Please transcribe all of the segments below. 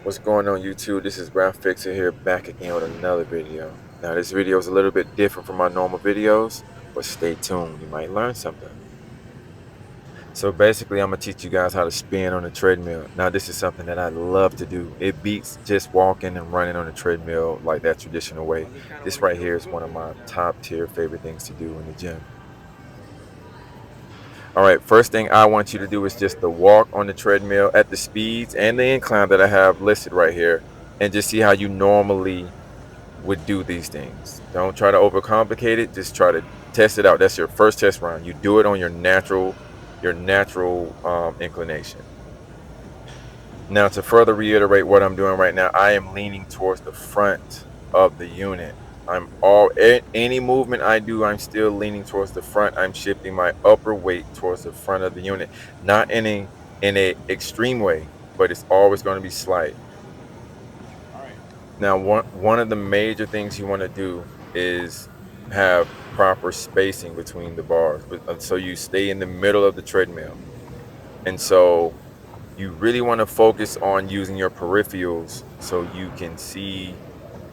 What's going on YouTube? This is Brown Fixer here, back again with another video. Now this video is a little bit different from my normal videos, but stay tuned, you might learn something. So basically I'm gonna teach you guys how to spin on the treadmill. Now this is something that I love to do. It beats just walking and running on the treadmill like that traditional way. This right here is one of my top tier favorite things to do in the gym. All right, first thing I want you to do is just to walk on the treadmill at the speeds and the incline that I have listed right here, and just see how you normally would do these things. Don't try to overcomplicate it. Just try to test it out. That's your first test run. You do it on your natural inclination. Now, to further reiterate what I'm doing right now, I am leaning towards the front of the unit. Any movement I do, I'm still leaning towards the front. I'm shifting my upper weight towards the front of the unit, not in a extreme way, but it's always going to be slight. Now, one of the major things you want to do is have proper spacing between the bars, so you stay in the middle of the treadmill. And so you really want to focus on using your peripherals so you can see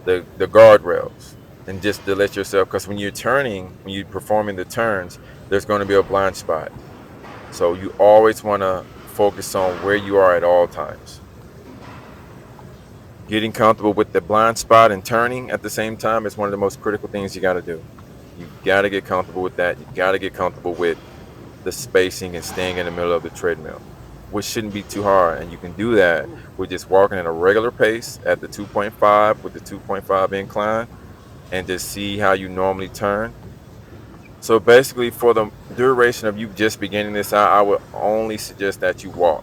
the guardrails, and just to let yourself, because when you're performing the turns, there's going to be a blind spot. So you always want to focus on where you are at all times. Getting comfortable with the blind spot and turning at the same time is one of the most critical things you got to do. You got to get comfortable with that. You got to get comfortable with the spacing and staying in the middle of the treadmill, which shouldn't be too hard. And you can do that with just walking at a regular pace at the 2.5 with the 2.5 incline, and just see how you normally turn. So basically, for the duration of you just beginning this out, I would only suggest that you walk.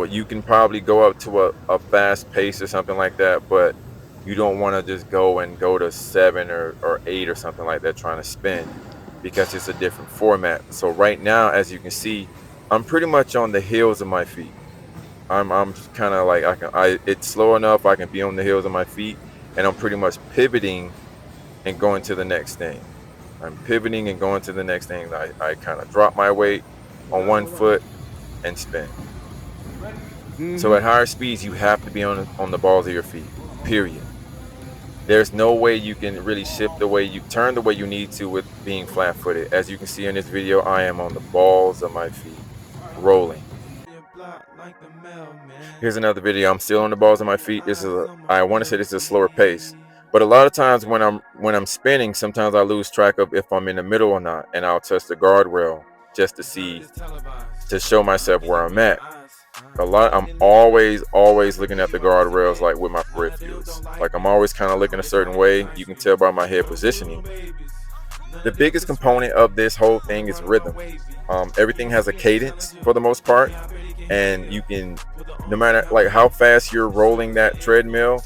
You can probably go up to a fast pace or something like that, but you don't want to just go to 7 or 8 or something like that trying to spin, because it's a different format. So right now, as you can see, I'm pretty much on the heels of my feet. I'm kind of like it's slow enough I can be on the heels of my feet, and I'm pretty much pivoting and going to the next thing. I'm pivoting and going to the next thing. I kind of drop my weight on one foot and spin. So at higher speeds, you have to be on the balls of your feet, period. There's no way you can really shift the way you turn the way you need to with being flat-footed. As you can see in this video, I am on the balls of my feet, rolling. Here's another video. I'm still on the balls of my feet. I want to say this is a slower pace, but a lot of times when I'm spinning, sometimes I lose track of if I'm in the middle or not, and I'll touch the guardrail just to show myself where I'm at. I'm always looking at the guardrails, like with my peripherals. Like I'm always kind of looking a certain way. You can tell by my head positioning. The biggest component of this whole thing is rhythm. Everything has a cadence for the most part, and you can, no matter like how fast you're rolling that treadmill,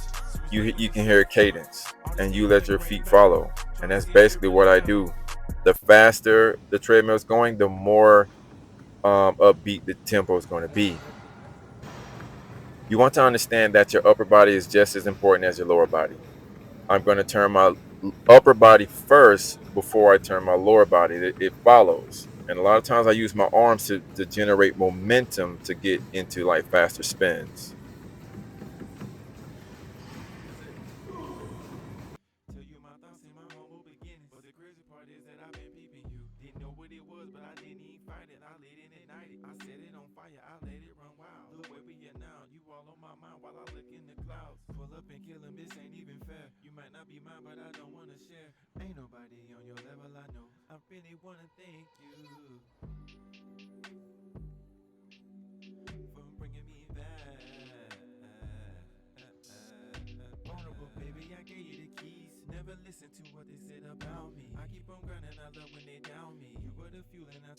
you can hear a cadence, and you let your feet follow. And that's basically what I do. The faster the treadmill is going, the more upbeat the tempo is going to be. You want to understand that your upper body is just as important as your lower body. I'm going to turn my upper body first before I turn my lower body. It follows. And a lot of times I use my arms to generate momentum to get into like faster spins. Ain't nobody on your level, I know. I really wanna thank you for bringing me back. Vulnerable, baby, I gave you the keys. Never listen to what they said about me. I keep on grinding, I love when they down me. You were the fuel and I